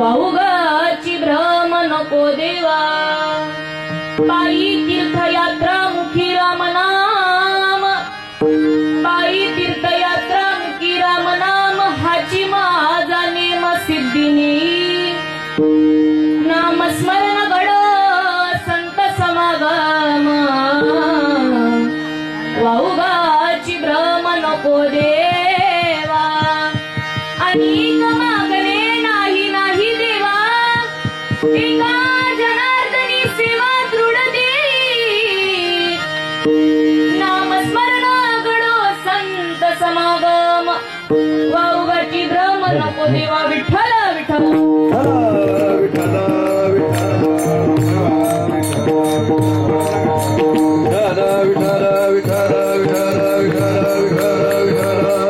वाऊगाची भ्रम नको देवा पायी तीर्थयात्रा मुखी राम नाम पायी तीर्थयात्रा मुखी राम नाम हाची माझा नेम सिद्धिनी नामस्मरण घड संत समागम वाऊगाची भ्रम नको देवा अनेक मागणे नाही नाही देवा एका जनार्दनी सेवा दृढ दे नामस्मरण घडो संत समागम वाऊगाची भ्रम नको देवा विठ्ठल विठ्ठल विठ्ठल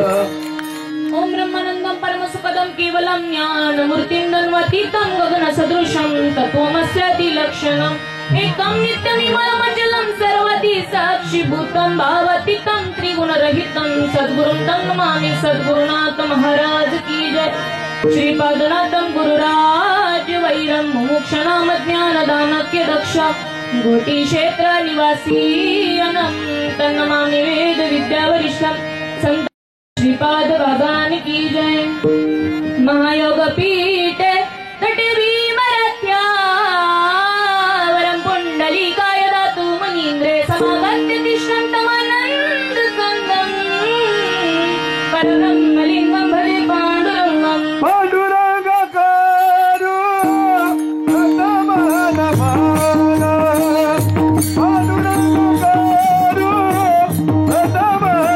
ओम ब्रह्मानंदं परमसुखदं केवलं ज्ञानमूर्तिं तन्वतीतं गगनसदृशं तत्त्वमस्याति लक्षणम् एकं नित्यनिर्मलमचलं सर्वति साक्षिभूतं भावातीतं त्रिगुणरहितं सद्गुरुं तं नमामि सद्गुरुनाथ महाराज की जय श्रीपादनाथं गुरुराज वैरं मुमुक्षनाम ज्ञानदानक्य दक्ष गोटी क्षेत्र निवासी अनंत नमामि वेद विद्या वरिष्ठं संत श्रीपाद बाबानी की जय महायोग पीठे तटे भीमरथ्या वरं पुंडलिकाय दातु मनीन्द्रे समागत्य तिष्ठन्तमानन्द कंदं परब्रह्मलिंगं भजे पाण्डुरंगं पांडुरंगाकारो रतमानमाना पांडुरंगाकारो रतमानमाना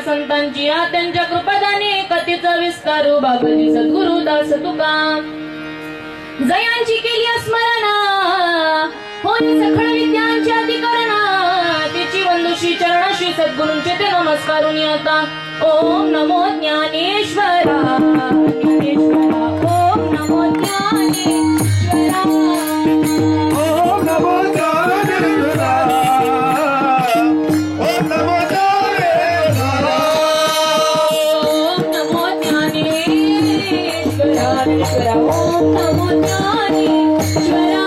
संतांची त्यांच्या कृपादाने कथेचा विस्तारू बाबाजी सद्गुरु दास तुका जयांची केली स्मरणा होई सखळ विद्यांची अधिकरणा तिची वंदुशी चरणाशी सद्गुरूंचे ते नमस्कारून आता ओम नमो ज्ञानेश्वरा ज्ञानेश्वरा ओम नमो ज्ञानेश्वरा ओम नमो ज्ञानेश्वरा ओम नमो ज्ञानेश्वरा ओम नमो ज्ञानेश्वरा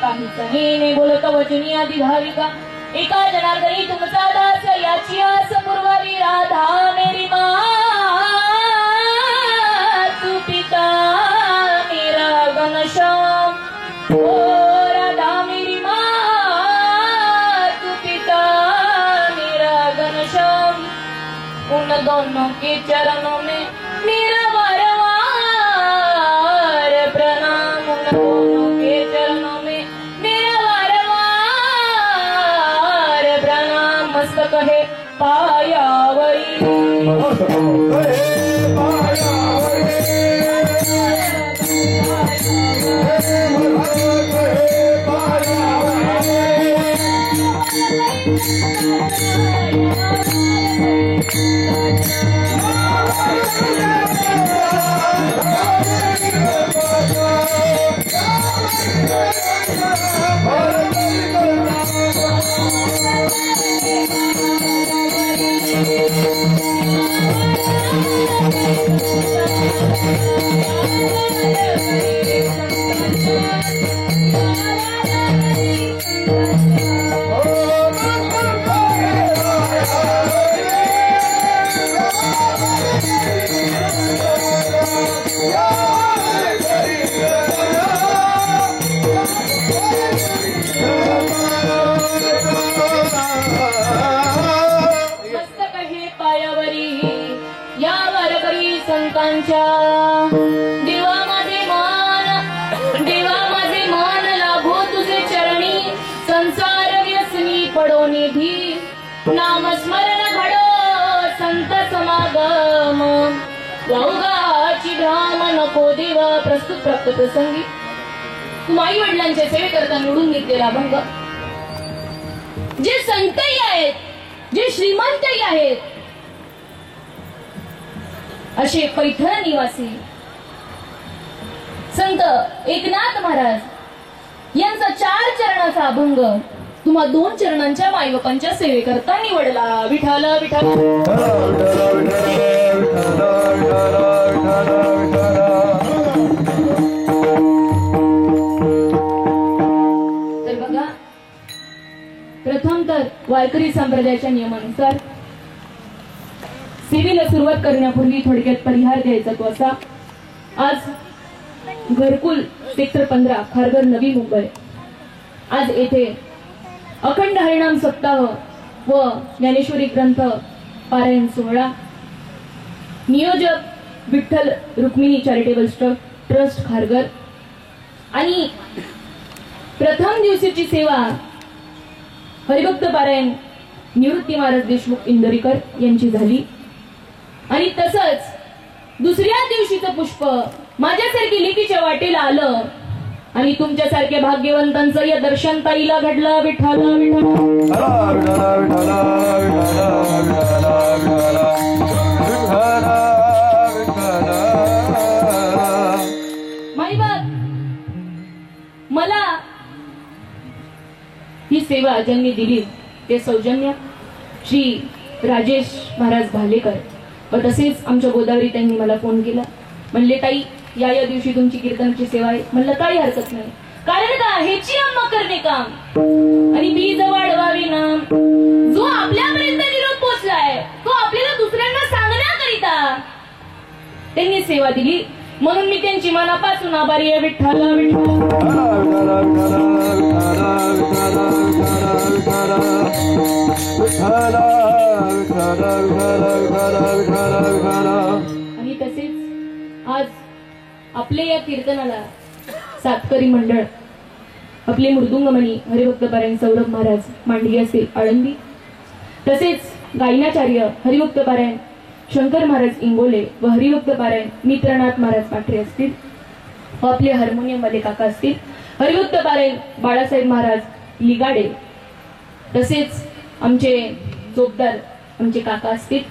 काही सहीने बोलत वचनी आधी धारिका एका जनार्दनी तुमचा दास याची आस पूर्वावी राधा मेरी माँ तू पिता मेरा घनश्याम ओ राधा मेरी माँ तू पिता मेरा घनश्याम उन दोनों के चरणों में मेरा बारंबार प्रणाम उन दोनों के चरणों में मेरा बारंबार प्रणाम मस्तक है पायावरी देवा माझे मान लाभो तुझे चरणी संसार व्यसनी पडो निधी नामस्मरण घडो संत समागम वाऊगाची भ्राम नको देवा प्रस्तुत प्राप्त प्रसंगी आई वडिलांच्या सेवेकरता निवडून घेतलेला अभंग जे संतही आहेत जे श्रीमंतही आहेत असे पैठण निवासी संत एकनाथ महाराज यांचा 4 चरणाचा अभंग तुम्हा 2 चरणांच्या मायबापांच्या सेवेकरता निवडला विठ्ठल विठ्ठल तर बघा प्रथम तर वारकरी संप्रदायाच्या नियमानुसार सेवेला सुरुवात करण्यापूर्वी थोडक्यात परिहार द्यायचा तो असा आज घरकुल सेक्टर 15 खारघर नवी मुंबई आज येथे अखंड हरिनाम सप्ताह व ज्ञानेश्वरी ग्रंथ पारायण सोहळा नियोजक विठ्ठल रुक्मिणी चॅरिटेबल ट्रस्ट खारघर आणि प्रथम दिवसाची सेवा हरिभक्त पारायण निवृत्ती महाराज देशमुख इंदोरीकर यांची झाली आणि तसंच दुसऱ्या दिवशीचं पुष्प माझ्यासारखी लिपीच्या वाटेला आलं आणि तुमच्यासारख्या भाग्यवंतांचं या दर्शन ताईला घडलं विठ्ठल माईबाप मला ही सेवा ज्यांनी दिली ते सौजन्य श्री राजेश महाराज भालेकर व तसेच आमच्या गोदावरी त्यांनी मला फोन केला म्हणले ताई या दिवशी तुमची कीर्तनाची सेवा आहे म्हणलं काही हरकत नाही कारण का ह्याची अम्मा करणे काम आणि बीज वाढवावी ना जो आपल्यापर्यंत निरोप पोचलाय तो आपल्याला दुसऱ्यांना सांगण्याकरिता त्यांनी सेवा दिली म्हणून मी त्यांची मनापासून आभारी आहे विठ्ठल आणि तसेच आज आपल्या या कीर्तनाला सातकरी मंडळ आपले मृदुंगमणी हरिभक्त पारायण सौरभ महाराज मांडगे असतील आळंदी तसेच गायनाचार्य हरिभक्त पारायण शंकर महाराज इंगोले व हरिभक्त पारायण मित्रनाथ महाराज पाठरे असतील व आपले हार्मोनियम वाले काका असतील हरिभक्त पारायण बाळासाहेब महाराज लिगाडे तसेच आमचे जोगदार आमचे काका असतील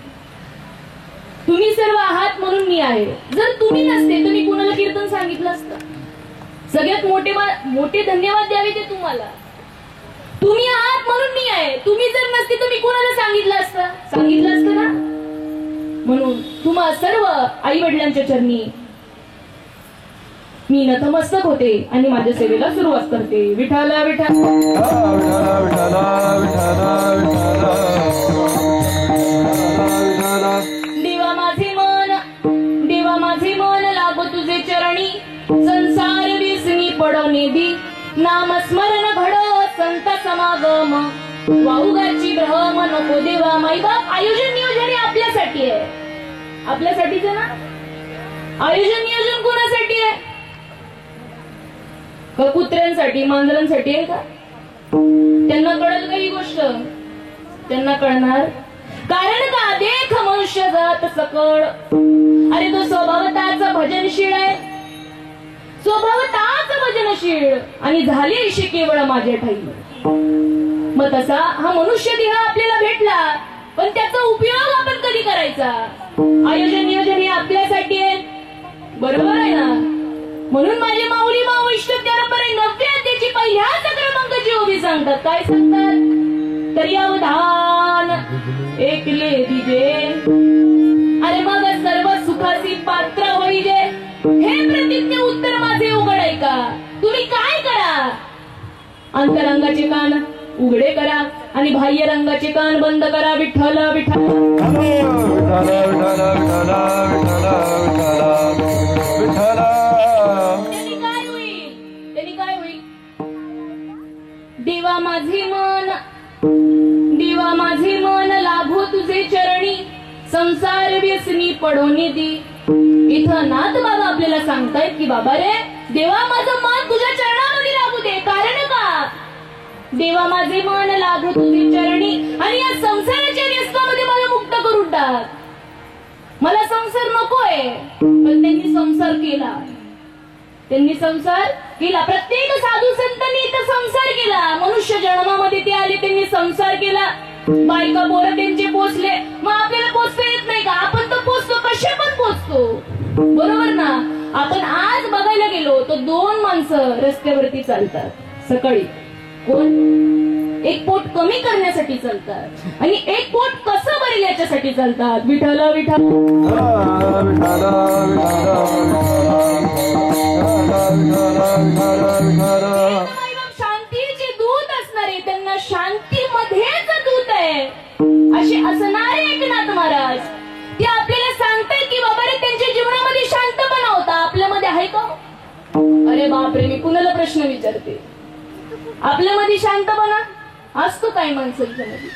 तुम्ही सर्व आहात म्हणून मी आहे जर तुम्ही नसते तर मी कुणाला कीर्तन सांगितलं असतं सगळ्यात मोठे धन्यवाद द्यावे ते तुम्हाला तुम्ही आहात म्हणून मी आहे तुम्ही जर नसते तर मी कुणाला सांगितलं असतं ना म्हणून तुम्हा सर्व आई वडिलांच्या चरणी मी नतमस्तक होते आणि माझ्या सेवेला सुरुवात करते विठ्ठल विठ्ठल भ्रम वाऊगाची भ्रम नको देवा. माईबाप आयोजन नियोजन हे आपल्यासाठी आहे. आपल्यासाठीच आहे ना. आयोजन नियोजन कोणासाठी आहे? का कुत्र्यांसाठी मांजरांसाठी आहे का? त्यांना कळेल का ही गोष्ट? त्यांना कळणार. कारण का देख मनुष्य जात सकळ. अरे तो स्वभावताच भजनशील आहे. स्वभावताच भजनशील आणि झाली अशी केवळ माझ्या ठाई. मग तसा हा मनुष्य देह आपल्याला भेटला, पण त्याचा उपयोग आपण कधी करायचा? आयोजन नियोजन हे आपल्यासाठी आहे. बरोबर आहे ना. म्हणून माझे माऊली माऊ इष्ट परंपरा 90 अध्यायाची पहिल्याच क्रमांकाची उभी सांगतात. काय सांगतात? तरी अवधान एकले दिजे. अरे मग सर्व सुखाची पात्र होईजे. हे प्रतिज्ञ उत्तर माझे उघड आहे का? तुम्ही काय करा? अंतरंगाचे कान उघडे करा आणि बाह्य रंगाचे कान बंद करा. विठ्ठल विठ्ठल त्यांनी काय होईल? देवा माझे मन, देवा माझे मन लाभो तुझे चरणी. संसार व्यसनी पडोनी दी. इथं नाथ बाबा आपल्याला सांगतायत की बाबा रे, देवा माझं मन तुझ्या चरणामध्ये लागू दे. कारण का? देवा माझे मन लागू तुझे चरणी आणि या संसाराच्या व्यसनामध्ये मला मुक्त करून टाक. मला संसार नकोय. पण त्यांनी संसार केला. त्यांनी संसार केला. प्रत्येक साधू संतांनी इथं संसार केला. मनुष्य जन्मामध्ये ते आले, त्यांनी संसार केला. बायका पोरं त्यांचे पोचले. मग आपल्याला पोचता येत नाही का? आपण तर पोचतो, कसे पण पोचतो. बरोबर ना. आपण आज बघायला गेलो तर 2 माणसं रस्त्यावरती चालतात सकाळी. कोण? एक पोट कमी करण्यासाठी चालतात आणि एक पोट कसं भरेल याच्यासाठी चालतात. विठ्ठल विठ्ठल शांतीचे दूत असणारे, त्यांना शांतीमध्येच दूत आहे असे असणारे एकनाथ महाराज ते आपल्याला सांगताय की बाबा रे, त्यांच्या जीवनामध्ये शांतपणा होता. आपल्यामध्ये आहे का? अरे बापरे, मी कुणाला प्रश्न विचारते. आपल्यामध्ये शांतपणा असतो काही माणसांच्या मध्ये,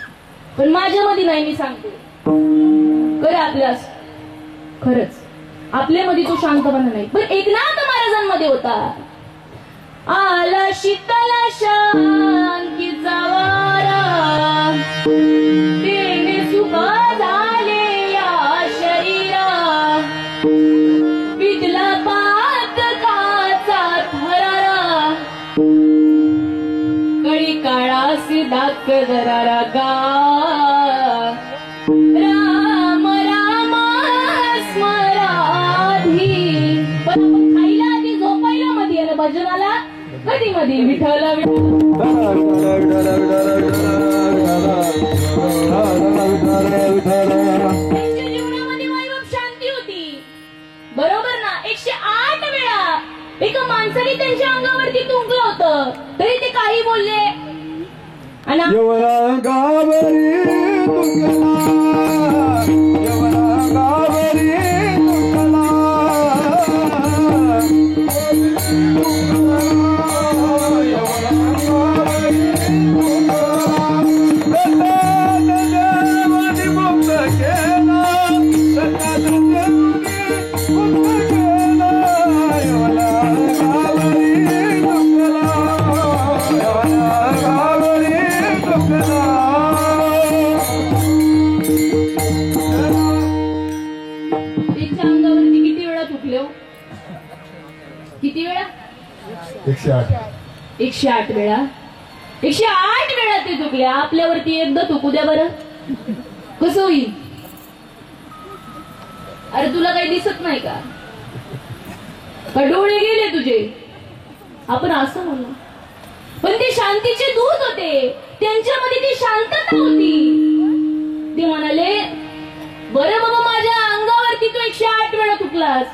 पण माझ्यामध्ये नाही. मी सांगते खरं आपल्या खरंच आपल्यामध्ये तो शांतपणा नाही. पण एकनाथ महाराजांमध्ये होता. आला शीतला शांतीचा वारा, देणे सुख झाले या शरीरा. पिटला पातकाचा थरारा, कळी काळासी दाक दरारा गा. राम राम स्मराधी. पण आपण खायला आधी झोपायला मध्ये आणि भजनाला कधी मध्ये. विठ्ठल त्यांच्या जीवनामध्ये वाईबाप शांती होती. बरोबर ना. 108 वेळा एका माणसाने त्यांच्या अंगावरती तुंकलं होतं तरी ते काही बोलले. आणि किती वेळा? 108 वेळा. 108 वेळा ते चुकले. आपल्यावरती एकदा तुकू द्या बरं, कसं होईल? अरे तुला काही दिसत नाही का? डोळे गेले तुझे? आपण असं म्हणू. पण ते शांतीचे दूत होते. त्यांच्यामध्ये ती शांतता होती. ते म्हणाले बरं बाबा, माझ्या अंगावरती तू 108 वेळा तुकलास.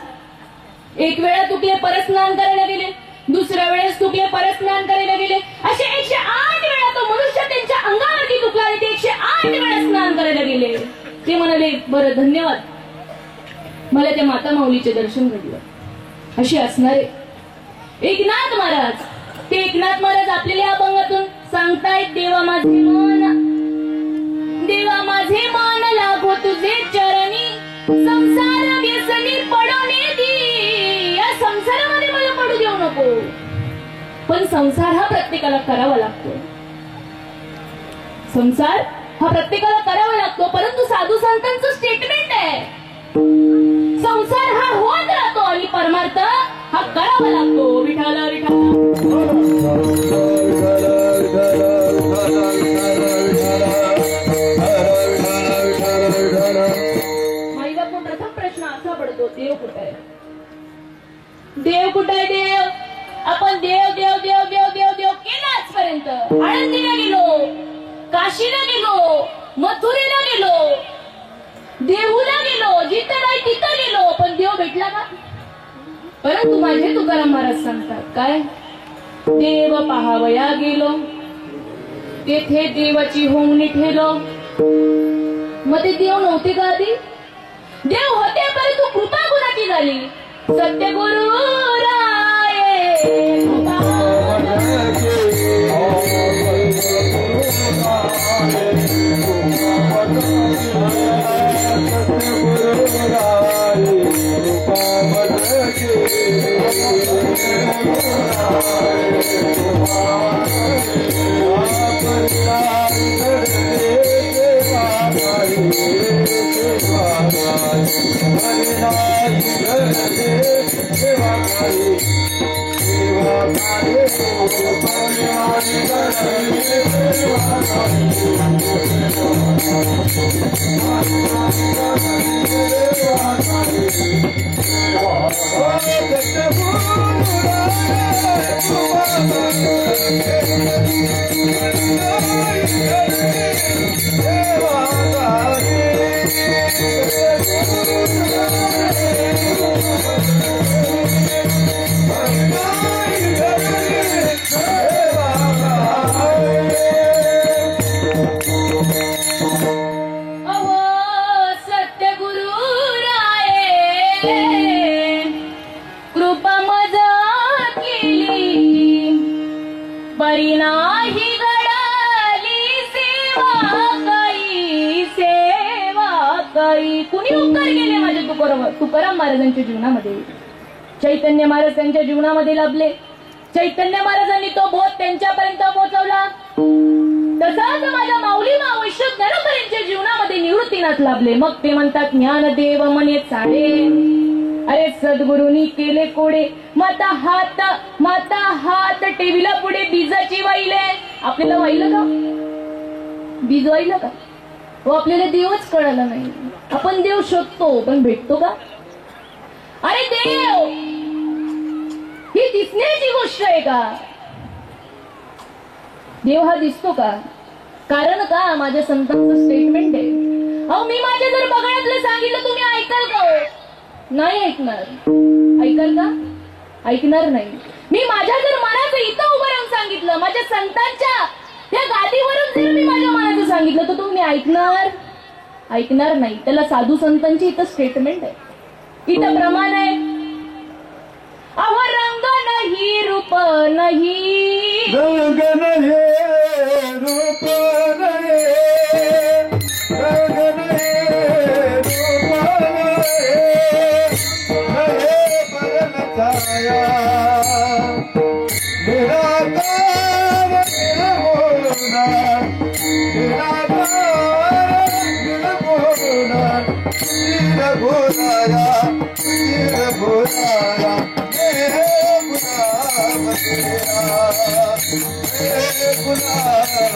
एक वेळा तुकले परत स्नान करायला गेले, दुसऱ्या वेळेस तुकले परत स्नान करायला गेले. असे 108 वेळा तो मनुष्य त्यांच्या अंगावरती तुकला आणि ते 108 वेळा स्नान करायला गेले. ते म्हणाले बरं धन्यवाद, मला त्या माता माऊलीचे दर्शन घडलं. असे असणारे एकनाथ महाराज. ते एकनाथ महाराज आपल्याला या अभंगातून सांगतायत देवा माझे मन लागो तुझे चरणी, संसार व्यसनी पडवणे दी. या संसारामध्ये मला पडू देऊ नको. पण संसार हा प्रत्येकाला करावा लागतो. संसार हा प्रत्येकाला करावा लागतो. परंतु साधू संतांचं स्टेटमेंट आहे, संसार हा होत राहतो आणि परमार्थ हा करावा लागतो. विठाल माईला पण प्रथम प्रश्न असा पडतो, देव कुठे आहे? देव कुठे आहे? देव आपण देव देव देव देव देव देव केलं आजपर्यंत. आळंदीला गेलो, काशीला गेलो, मथुरेला गेलो, देहूला गेलो, जिथं नाही तिथं गेलो, पण देव भेटला का? परंतु माझे तुकाराम महाराज सांगतात काय, देव पाहावया गेलो, तेथे देवाची होऊन ठेलो. मग ते देव नव्हते का आधी? देव होते, परंतु कृपा कुणाची झाली? सत्यगुरु राये तुकाराम महाराजांच्या जीवनामध्ये. चैतन्य महाराज त्यांच्या जीवनामध्ये लाभले. चैतन्य महाराजांनी तो बोध त्यांच्यापर्यंत पोहोचवला. तसाच माझ्या माऊली मावश्यक ज्ञानोबरांच्या जीवनामध्ये निवृत्तीनाथ लाभले. मग ते म्हणतात ज्ञानदेव मने चाळे, अरे सद्गुरूंनी केले कोडे, माता हात टेविला पुढे बीजाची वाहिले. आपल्याला वाहिलं का? बीज वाहिलं का? हो, आपल्याला देवच कळाला नाही. आपण देव शोधतो, पण भेटतो का? अरे देव ही दिसण्याची गोष्ट आहे का? देव हा दिसतो का? कारण का माझ्या संतांचं स्टेटमेंट आहे. अहो, मी माझ्या जर बघण्यातलं सांगितलं तुम्ही ऐकाल का? नाही ऐकणार. ऐकाल का? ऐकणार नाही. मी माझ्या जर मनाचं इथं उभं राहून सांगितलं, माझ्या संतांच्या त्या गादीवरून जर मी माझ्या मनाचं सांगितलं, तर तुम्ही ऐकणार नाही. त्याला साधू संतांची इथं स्टेटमेंट आहे, इथं प्रमाण आहे. अहो रंग नाही रूप नाही, रंग नाही रूप नाही, रंग नाही रूप नाही, बरन छाया निराकार निर्गुण, निराकार निर्गुण, निर्गुणाया निर्गुणाया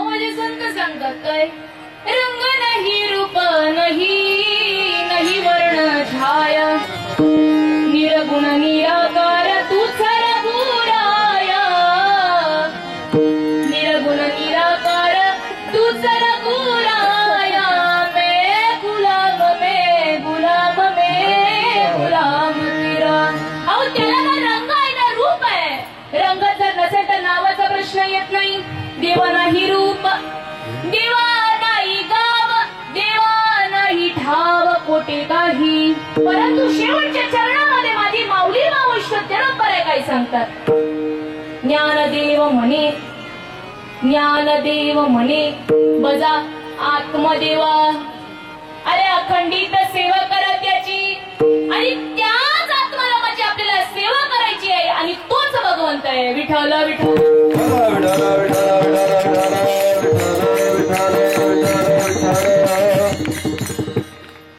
माझे संत सांगतात काय, रंग नाही रूप नाही, नाही वर्ण छाया, निरगुण निराकार तूच रघुराया, निर्गुण निराकार तूच रघुराया, मैं गुलाम में कोटे काही, परंतु शेवटच्या चरणामध्ये माझी माऊली मावष्ट जगभर काय सांगतात. ज्ञानदेव म्हणे बजा आत्मदेवा. अरे अखंडित सेवा करा त्याची, आणि त्याच आत्मारामाची आपल्याला सेवा करायची आहे, आणि तोच भगवंत आहे. विठ्ठल विठ्ठल.